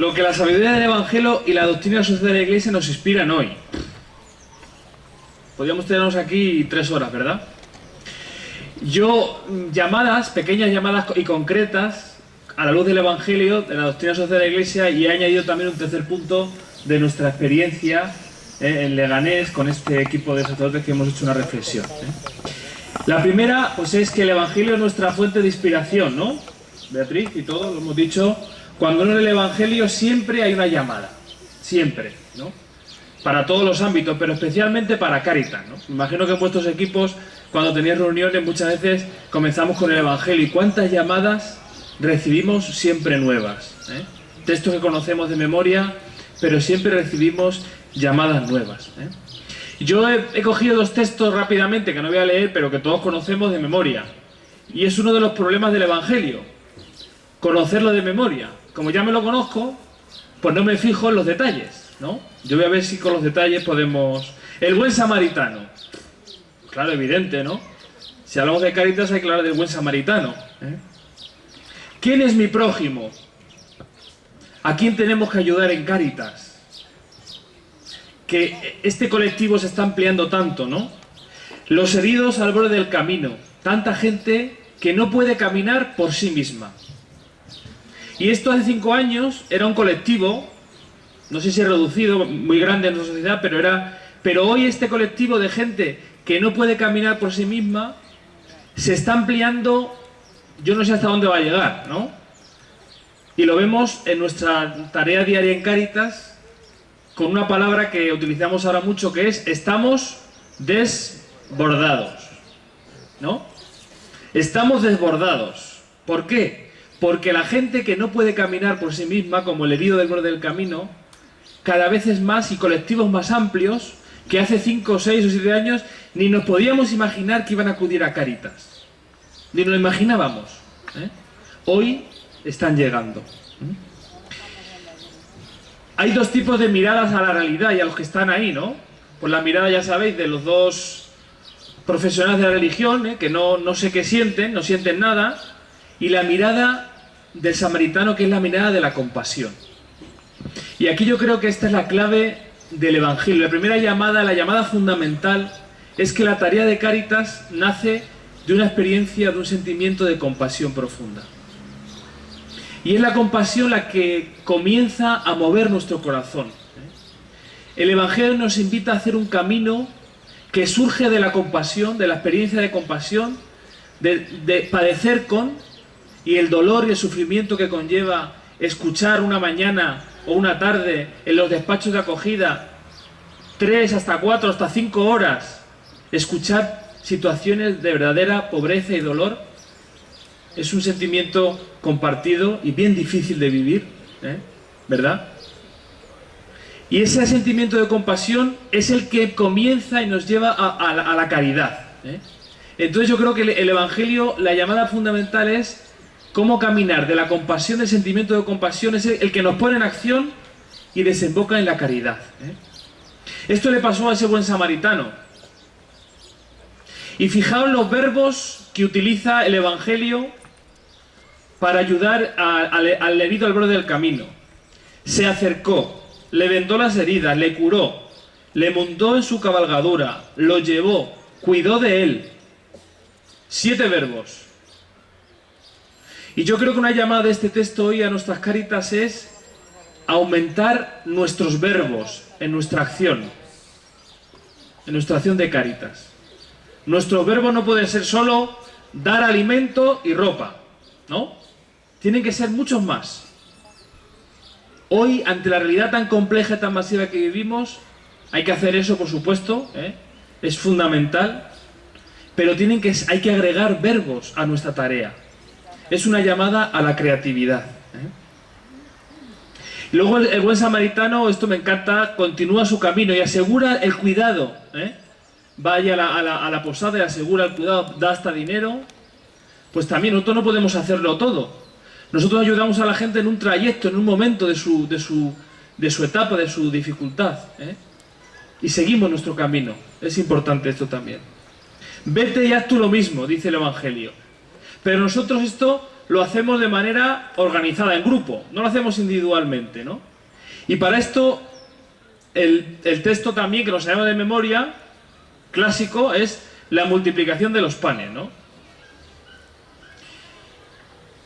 Lo que la sabiduría del Evangelio y la doctrina social de la Iglesia nos inspiran hoy. Podríamos tenernos aquí 3 horas, ¿verdad? Yo, pequeñas llamadas y concretas, a la luz del Evangelio, de la doctrina social de la Iglesia, y he añadido también un tercer punto de nuestra experiencia en Leganés con este equipo de sacerdotes que hemos hecho una reflexión. La primera, pues es que el Evangelio es nuestra fuente de inspiración, ¿no? Beatriz y todo, lo hemos dicho. Cuando uno lee el Evangelio siempre hay una llamada, siempre, ¿no? Para todos los ámbitos, pero especialmente para Cáritas, ¿no? Me imagino que en vuestros equipos, cuando tenéis reuniones, muchas veces comenzamos con el Evangelio. ¿Y cuántas llamadas recibimos siempre nuevas? Textos que conocemos de memoria, pero siempre recibimos llamadas nuevas. Yo he cogido 2 textos rápidamente, que no voy a leer, pero que todos conocemos de memoria. Y es uno de los problemas del Evangelio, conocerlo de memoria. Como ya me lo conozco, pues no me fijo en los detalles, ¿no? Yo voy a ver si con los detalles podemos... El buen samaritano. Claro, evidente, ¿no? Si hablamos de Cáritas hay que hablar del buen samaritano. ¿Quién es mi prójimo? ¿A quién tenemos que ayudar en Cáritas? Que este colectivo se está ampliando tanto, ¿no? Los heridos al borde del camino. Tanta gente que no puede caminar por sí misma. Y esto hace 5 años era un colectivo, no sé si reducido, muy grande en nuestra sociedad, pero hoy este colectivo de gente que no puede caminar por sí misma se está ampliando, yo no sé hasta dónde va a llegar, ¿no? Y lo vemos en nuestra tarea diaria en Cáritas con una palabra que utilizamos ahora mucho, que es estamos desbordados, ¿no? Estamos desbordados. ¿Por qué? Porque la gente que no puede caminar por sí misma, como el herido del borde del camino, cada vez es más, y colectivos más amplios, que hace 5, 6 o 7 años ni nos podíamos imaginar que iban a acudir a Cáritas. Ni nos lo imaginábamos. Hoy están llegando. Hay 2 tipos de miradas a la realidad y a los que están ahí, ¿no? Pues la mirada, ya sabéis, de los 2 profesionales de la religión, que no sé qué sienten, no sienten nada, y la mirada del samaritano, que es la mirada de la compasión. Y aquí yo creo que esta es la clave del Evangelio. La primera llamada, la llamada fundamental, es que la tarea de Cáritas nace de una experiencia, de un sentimiento de compasión profunda. Y es la compasión la que comienza a mover nuestro corazón. El Evangelio nos invita a hacer un camino que surge de la compasión, de la experiencia de compasión, de padecer con, y el dolor y el sufrimiento que conlleva escuchar una mañana o una tarde en los despachos de acogida 3 hasta 4 hasta 5 horas, escuchar situaciones de verdadera pobreza y dolor. Es un sentimiento compartido y bien difícil de vivir, ¿verdad? Y ese sentimiento de compasión es el que comienza y nos lleva a la caridad. Entonces yo creo que el Evangelio, la llamada fundamental es cómo caminar de la compasión, del sentimiento de compasión, es el que nos pone en acción y desemboca en la caridad. Esto le pasó a ese buen samaritano. Y fijaos los verbos que utiliza el Evangelio para ayudar al herido al borde del camino. Se acercó, le vendó las heridas, le curó, le montó en su cabalgadura, lo llevó, cuidó de él. 7 verbos. Y yo creo que una llamada de este texto hoy a nuestras Cáritas es aumentar nuestros verbos en nuestra acción de Cáritas. Nuestros verbos no pueden ser solo dar alimento y ropa, ¿no? Tienen que ser muchos más. Hoy, ante la realidad tan compleja y tan masiva que vivimos, hay que hacer eso, por supuesto, es fundamental, pero hay que agregar verbos a nuestra tarea. Es una llamada a la creatividad. Luego el buen samaritano, esto me encanta, continúa su camino y asegura el cuidado. Vaya a la posada y asegura el cuidado, da hasta dinero. Pues también nosotros no podemos hacerlo todo. Nosotros ayudamos a la gente en un trayecto, en un momento de su etapa, de su dificultad. Y seguimos nuestro camino. Es importante esto también. Vete y haz tú lo mismo, dice el Evangelio. Pero nosotros esto lo hacemos de manera organizada, en grupo, no lo hacemos individualmente, ¿no? Y para esto, el texto también que nos sabemos de memoria, clásico, es la multiplicación de los panes, ¿no?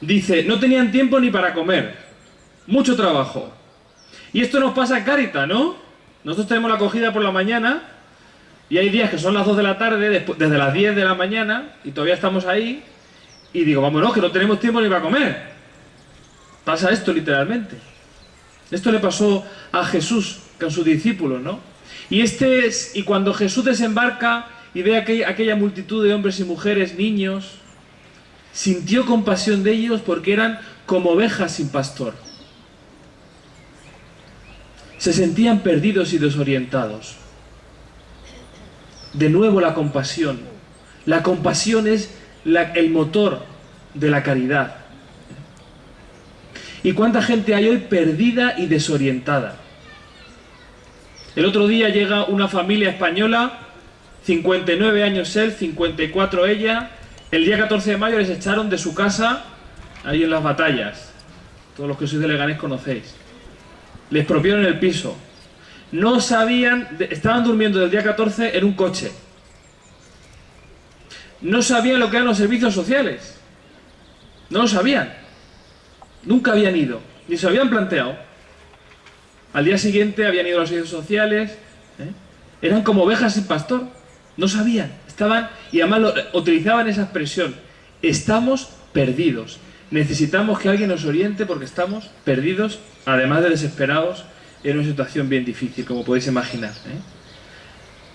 Dice, no tenían tiempo ni para comer, mucho trabajo. Y esto nos pasa en Cáritas, ¿no? Nosotros tenemos la acogida por la mañana y hay días que son las 2 de la tarde, desde las 10 de la mañana, y todavía estamos ahí, y digo, vámonos, que no tenemos tiempo ni para comer. Pasa esto literalmente. Esto le pasó a Jesús con sus discípulos, ¿no? Y cuando Jesús desembarca y ve aquella multitud de hombres y mujeres, niños, sintió compasión de ellos porque eran como ovejas sin pastor. Se sentían perdidos y desorientados. De nuevo la compasión. La compasión es el motor de la caridad. ¿Y cuánta gente hay hoy perdida y desorientada? El otro día llega una familia española, 59 años él, 54 ella. El día 14 de mayo les echaron de su casa, ahí en Las Batallas. Todos los que sois de Leganés conocéis. Les expropiaron el piso. No sabían, estaban durmiendo del día 14 en un coche. No sabían lo que eran los servicios sociales. No lo sabían. Nunca habían ido, ni se habían planteado. Al día siguiente habían ido a los servicios sociales. Eran como ovejas sin pastor. No sabían. Estaban, y además utilizaban esa expresión. Estamos perdidos. Necesitamos que alguien nos oriente porque estamos perdidos, además de desesperados, en una situación bien difícil, como podéis imaginar.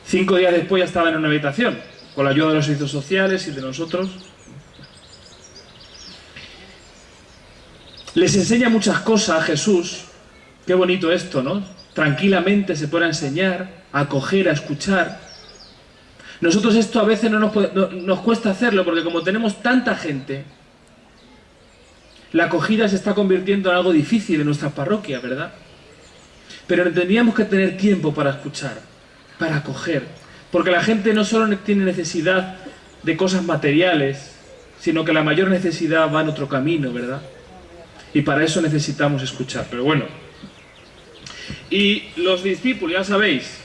5 días después ya estaban en una habitación, con la ayuda de los servicios sociales y de nosotros. Les enseña muchas cosas a Jesús. Qué bonito esto, ¿no? Tranquilamente se pone a enseñar, a acoger, a escuchar. Nosotros esto a veces no nos cuesta hacerlo, porque como tenemos tanta gente, la acogida se está convirtiendo en algo difícil en nuestras parroquias, ¿verdad? Pero tendríamos que tener tiempo para escuchar, para acoger, porque la gente no solo tiene necesidad de cosas materiales, sino que la mayor necesidad va en otro camino, ¿verdad? Y para eso necesitamos escuchar, pero bueno. Y los discípulos, ya sabéis,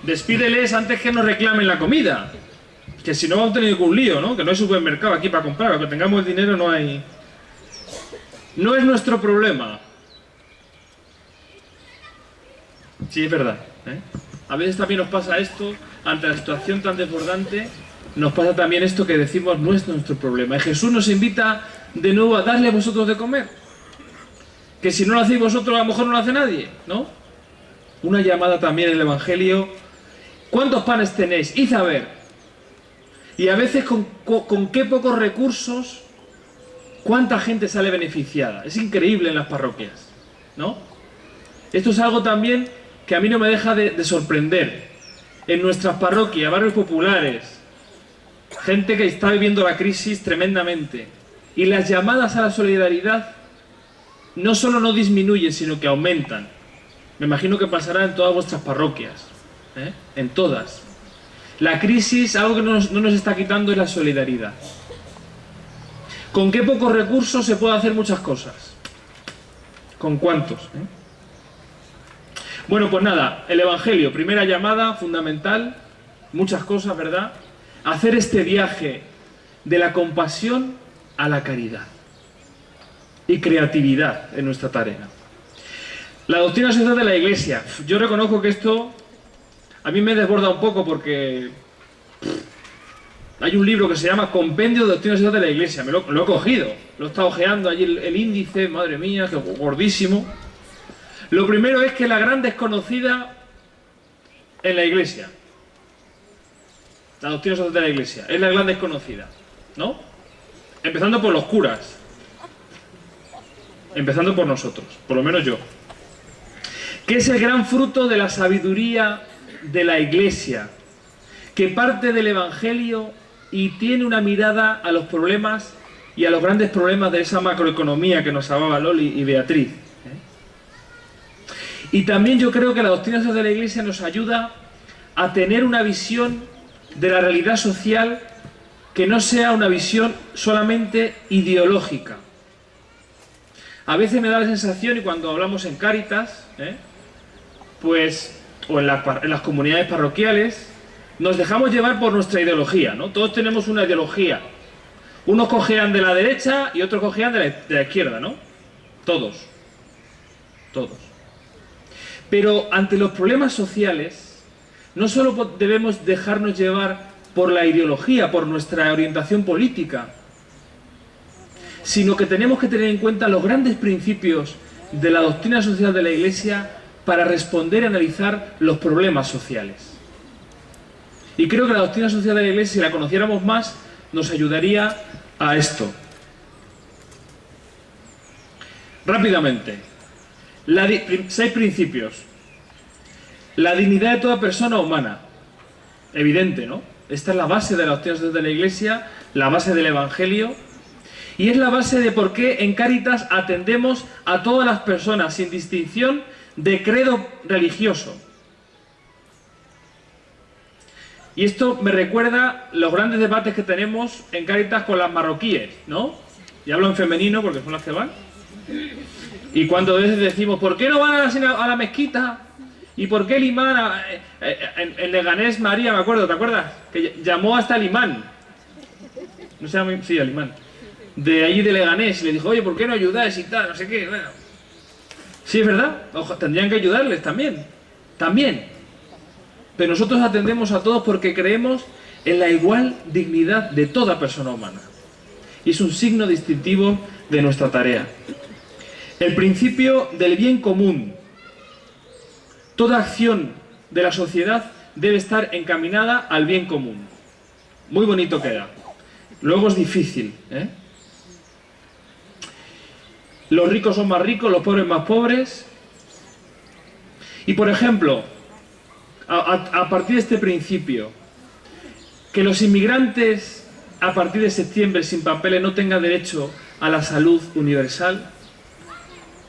despídeles antes que nos reclamen la comida, que si no vamos a tener ningún lío, ¿no? Que no hay supermercado aquí para comprar, aunque tengamos el dinero no hay... No es nuestro problema. Sí, es verdad, ¿eh? A veces también nos pasa esto, ante la situación tan desbordante, nos pasa también esto que decimos no es nuestro problema. Y Jesús nos invita de nuevo a darle a vosotros de comer. Que si no lo hacéis vosotros, a lo mejor no lo hace nadie, ¿no? Una llamada también en el Evangelio. ¿Cuántos panes tenéis? Id a ver. Y a veces con qué pocos recursos, cuánta gente sale beneficiada. Es increíble en las parroquias, ¿no? Esto es algo también que a mí no me deja de sorprender. En nuestras parroquias, barrios populares, gente que está viviendo la crisis tremendamente. Y las llamadas a la solidaridad no solo no disminuyen, sino que aumentan. Me imagino que pasará en todas vuestras parroquias, ¿eh? En todas. La crisis, algo que no nos está quitando es la solidaridad. ¿Con qué pocos recursos se puede hacer muchas cosas? ¿Con cuántos? Bueno, pues nada, el Evangelio, primera llamada, fundamental, muchas cosas, ¿verdad? Hacer este viaje de la compasión a la caridad y creatividad en nuestra tarea. La doctrina social de la Iglesia. Yo reconozco que esto a mí me desborda un poco porque hay un libro que se llama Compendio de Doctrina Social de la Iglesia. Lo he cogido, lo he estado ojeando allí el índice, madre mía, que gordísimo. Lo primero es que la gran desconocida en la Iglesia, la doctrina social de la Iglesia, es la gran desconocida, ¿no? Empezando por los curas, empezando por nosotros, por lo menos yo. Que es el gran fruto de la sabiduría de la Iglesia, que parte del Evangelio y tiene una mirada a los problemas y a los grandes problemas de esa macroeconomía que nos hablaba Loli y Beatriz. Y también yo creo que la doctrina social de la Iglesia nos ayuda a tener una visión de la realidad social que no sea una visión solamente ideológica. A veces me da la sensación, y cuando hablamos en Cáritas, pues, o en las comunidades parroquiales, nos dejamos llevar por nuestra ideología, ¿no? Todos tenemos una ideología. Unos cojean de la derecha y otros cojean de la izquierda, ¿no? Todos. Todos. Pero ante los problemas sociales, no solo debemos dejarnos llevar por la ideología, por nuestra orientación política, sino que tenemos que tener en cuenta los grandes principios de la doctrina social de la Iglesia para responder y analizar los problemas sociales. Y creo que la doctrina social de la Iglesia, si la conociéramos más, nos ayudaría a esto. Rápidamente, 6 principios. La dignidad de toda persona humana. Evidente, ¿no? Esta es la base de la doctrina social de la Iglesia, la base del Evangelio, y es la base de por qué en Cáritas atendemos a todas las personas sin distinción de credo religioso. Y esto me recuerda los grandes debates que tenemos en Cáritas con las marroquíes, ¿no? Y hablo en femenino porque son las que van. Y cuando a veces decimos, ¿por qué no van a la mezquita? ¿Y por qué el imán, en Leganés, María, me acuerdo, ¿te acuerdas? Que llamó hasta el imán. No sé, sí, el imán. De allí de Leganés, y le dijo, oye, ¿por qué no ayudáis y tal? No sé qué, bueno. Sí, es verdad, ojo, tendrían que ayudarles también. También. Pero nosotros atendemos a todos porque creemos en la igual dignidad de toda persona humana. Y es un signo distintivo de nuestra tarea. El principio del bien común. Toda acción de la sociedad debe estar encaminada al bien común. Muy bonito queda. Luego es difícil, ¿eh? Los ricos son más ricos, los pobres más pobres. Y por ejemplo, a partir de este principio, que los inmigrantes a partir de septiembre sin papeles no tengan derecho a la salud universal,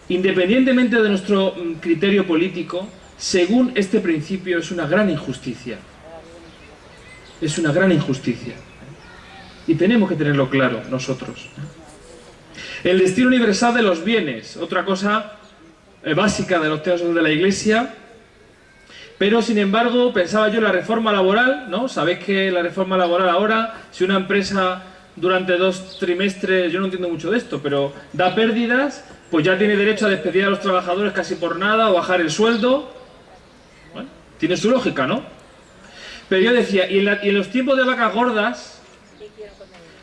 independientemente de nuestro criterio político, según este principio es una gran injusticia. Es una gran injusticia. Y tenemos que tenerlo claro nosotros. El destino universal de los bienes, otra cosa básica de los temas de la Iglesia. Pero sin embargo, pensaba yo en la reforma laboral, ¿no? Sabéis que la reforma laboral ahora, si una empresa durante 2 trimestres, yo no entiendo mucho de esto, pero da pérdidas, pues ya tiene derecho a despedir a los trabajadores casi por nada o bajar el sueldo. Bueno, tiene su lógica, ¿no? Pero yo decía, y en los tiempos de vacas gordas,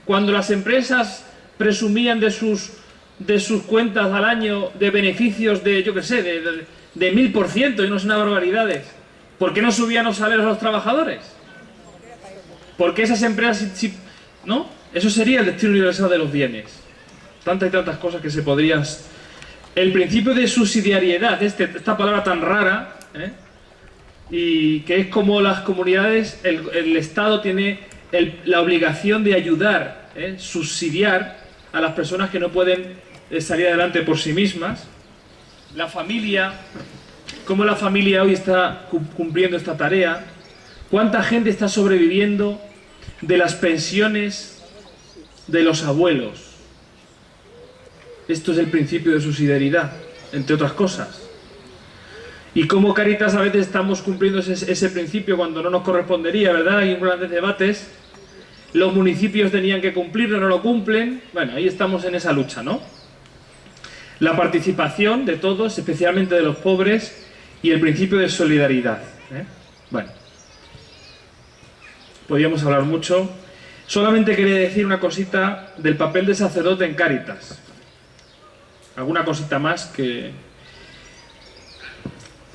cuando las empresas presumían de sus cuentas al año de beneficios de, yo qué sé, de 1000%, y no son barbaridades, ¿por qué no subían los salarios a los trabajadores? Porque esas empresas, ¿no? Eso sería el destino universal de los bienes. Tantas y tantas cosas que se podrían... El principio de subsidiariedad, esta palabra tan rara, y que es como las comunidades, el Estado tiene la obligación de ayudar, subsidiar a las personas que no pueden salir adelante por sí mismas. La familia, cómo la familia hoy está cumpliendo esta tarea, cuánta gente está sobreviviendo de las pensiones de los abuelos. Esto es el principio de subsidiariedad, entre otras cosas. Y cómo Cáritas a veces estamos cumpliendo ese principio cuando no nos correspondería, ¿verdad? Hay grandes debates. Los municipios tenían que cumplirlo, no lo cumplen. Bueno, ahí estamos en esa lucha, ¿no? La participación de todos, especialmente de los pobres, y el principio de solidaridad. Bueno, podríamos hablar mucho. Solamente quería decir una cosita del papel de sacerdote en Cáritas. Alguna cosita más que...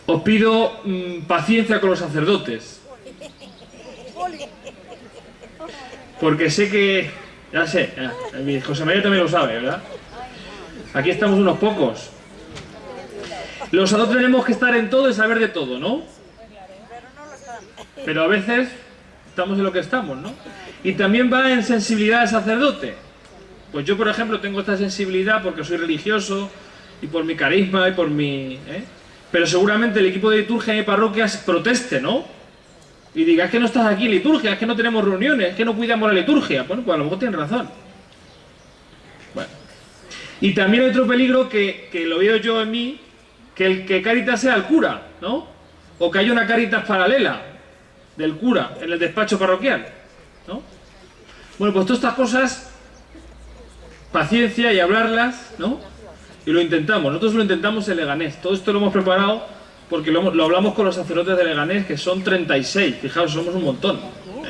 Os pido paciencia con los sacerdotes. Porque sé que... Ya sé, José María también lo sabe, ¿verdad? Aquí estamos unos pocos. Los sacerdotes tenemos que estar en todo y saber de todo, ¿no? Pero a veces estamos en lo que estamos, ¿no? Y también va en sensibilidad al sacerdote. Pues yo, por ejemplo, tengo esta sensibilidad porque soy religioso y por mi carisma y por mi... Pero seguramente el equipo de liturgia y parroquias proteste, ¿no? y diga, es que no estás aquí en liturgia, es que no tenemos reuniones, es que no cuidamos la liturgia. Bueno, pues a lo mejor tienen razón. Bueno. Y también hay otro peligro que lo veo yo en mí, que el que Cáritas sea el cura, ¿no? O que haya una Cáritas paralela del cura en el despacho parroquial, ¿no? Bueno, pues todas estas cosas, paciencia y hablarlas, ¿no? Y lo intentamos, nosotros lo intentamos en Leganés. Todo esto lo hemos preparado porque lo hablamos con los sacerdotes de Leganés, que son 36, fijaos, somos un montón,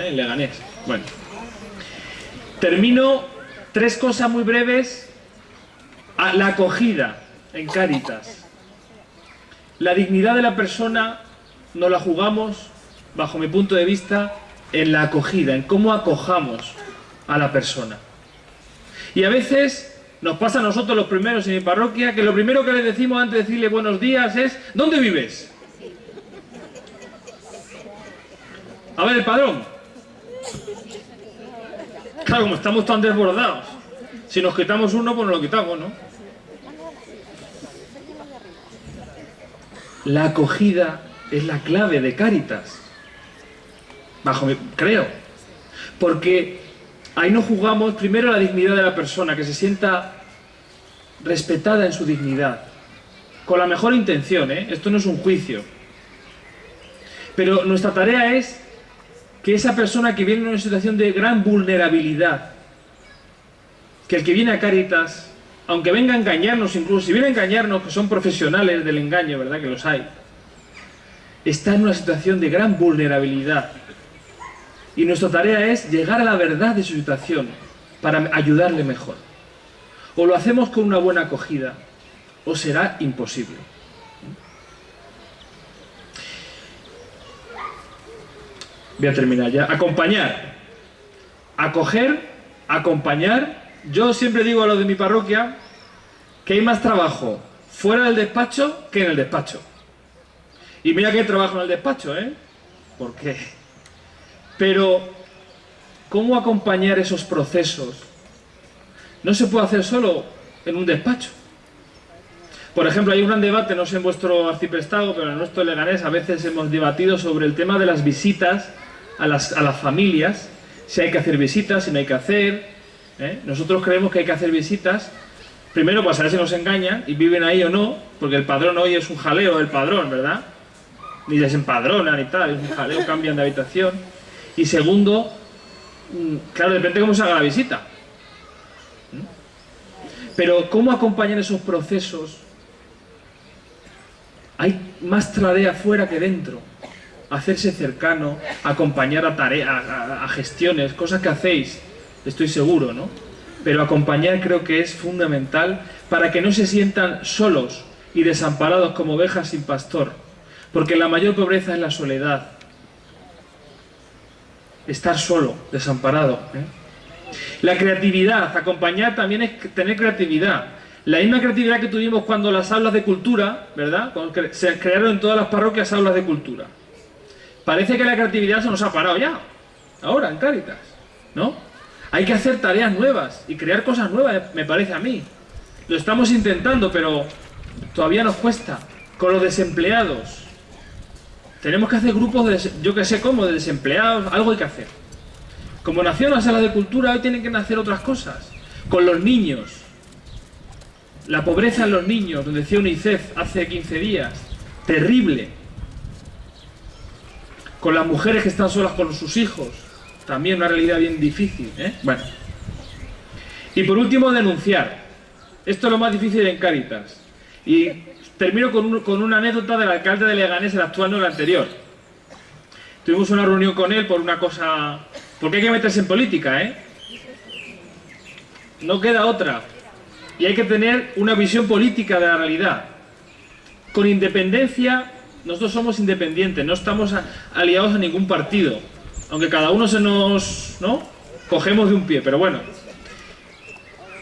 en Leganés. Bueno, termino, 3 cosas muy breves. La acogida en Cáritas. La dignidad de la persona nos la jugamos, bajo mi punto de vista, en la acogida, en cómo acojamos a la persona. Y a veces nos pasa a nosotros los primeros en mi parroquia, que lo primero que le decimos antes de decirle buenos días es ¿dónde vives? A ver, el padrón. Claro, como estamos tan desbordados, si nos quitamos uno, pues nos lo quitamos, ¿no? La acogida es la clave de Cáritas, creo, porque ahí nos jugamos primero la dignidad de la persona, que se sienta respetada en su dignidad, con la mejor intención, ¿eh? Esto no es un juicio, pero nuestra tarea es que esa persona que viene en una situación de gran vulnerabilidad, que el que viene a Cáritas, aunque venga a engañarnos, incluso si viene a engañarnos, que son profesionales del engaño, ¿verdad? Que los hay, está en una situación de gran vulnerabilidad. Y nuestra tarea es llegar a la verdad de su situación para ayudarle mejor. O lo hacemos con una buena acogida, o será imposible. Voy a terminar ya. Acompañar. Acoger, acompañar. Yo siempre digo a los de mi parroquia que hay más trabajo fuera del despacho que en el despacho. Y mira que hay trabajo en el despacho, ¿eh? ¿Por qué? Pero, ¿cómo acompañar esos procesos? No se puede hacer solo en un despacho. Por ejemplo, hay un gran debate, no sé en vuestro arciprestado, pero en nuestro Leganés a veces hemos debatido sobre el tema de las visitas a las familias, si hay que hacer visitas, si no hay que hacer, ¿eh? Nosotros creemos que hay que hacer visitas, primero para saber si nos engañan y viven ahí o no, porque el padrón hoy es un jaleo del padrón, ¿verdad? Ni les empadronan y tal, es un jaleo, cambian de habitación. Y segundo, claro, depende de cómo se haga la visita. Pero ¿cómo acompañar esos procesos? Hay más tarea fuera que dentro. Hacerse cercano, acompañar a tareas, a gestiones, cosas que hacéis, estoy seguro, ¿no? Pero acompañar creo que es fundamental para que no se sientan solos y desamparados como ovejas sin pastor. Porque la mayor pobreza es la soledad. Estar solo, desamparado, ¿eh? La creatividad, acompañar también es tener creatividad. La misma creatividad que tuvimos cuando las aulas de cultura, ¿verdad? Cuando se crearon en todas las parroquias aulas de cultura. Parece que la creatividad se nos ha parado ya, ahora en Cáritas, ¿no? Hay que hacer tareas nuevas y crear cosas nuevas, me parece a mí. Lo estamos intentando, pero todavía nos cuesta. Con los desempleados. Tenemos que hacer grupos de, yo que sé cómo, de desempleados, algo hay que hacer. Como nació la sala de cultura, hoy tienen que nacer otras cosas. Con los niños. La pobreza en los niños, donde decía UNICEF hace 15 días. Terrible. Con las mujeres que están solas con sus hijos. También una realidad bien difícil, ¿eh? Bueno. Y por último, denunciar. Esto es lo más difícil en Cáritas. Y termino con una anécdota del alcalde de Leganés, el actual, no el anterior. Tuvimos una reunión con él por una cosa... Porque hay que meterse en política, ¿eh? No queda otra. Y hay que tener una visión política de la realidad. Con independencia, nosotros somos independientes, no estamos aliados a ningún partido. Aunque cada uno se nos... ¿no? Cogemos de un pie, pero bueno.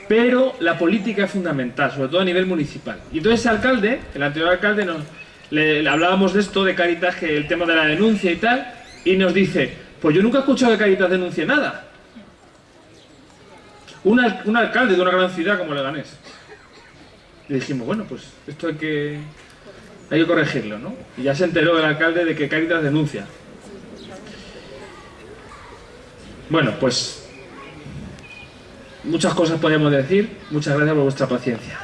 Pero la política es fundamental, sobre todo a nivel municipal. Y entonces ese alcalde, el anterior alcalde, le hablábamos de esto, de Cáritas, que el tema de la denuncia y tal, y nos dice, pues yo nunca he escuchado que Cáritas denuncie nada. Un alcalde de una gran ciudad como Leganés. Y dijimos, bueno, pues esto hay que corregirlo, ¿no? Y ya se enteró el alcalde de que Cáritas denuncia. Bueno, pues muchas cosas podemos decir. Muchas gracias por vuestra paciencia.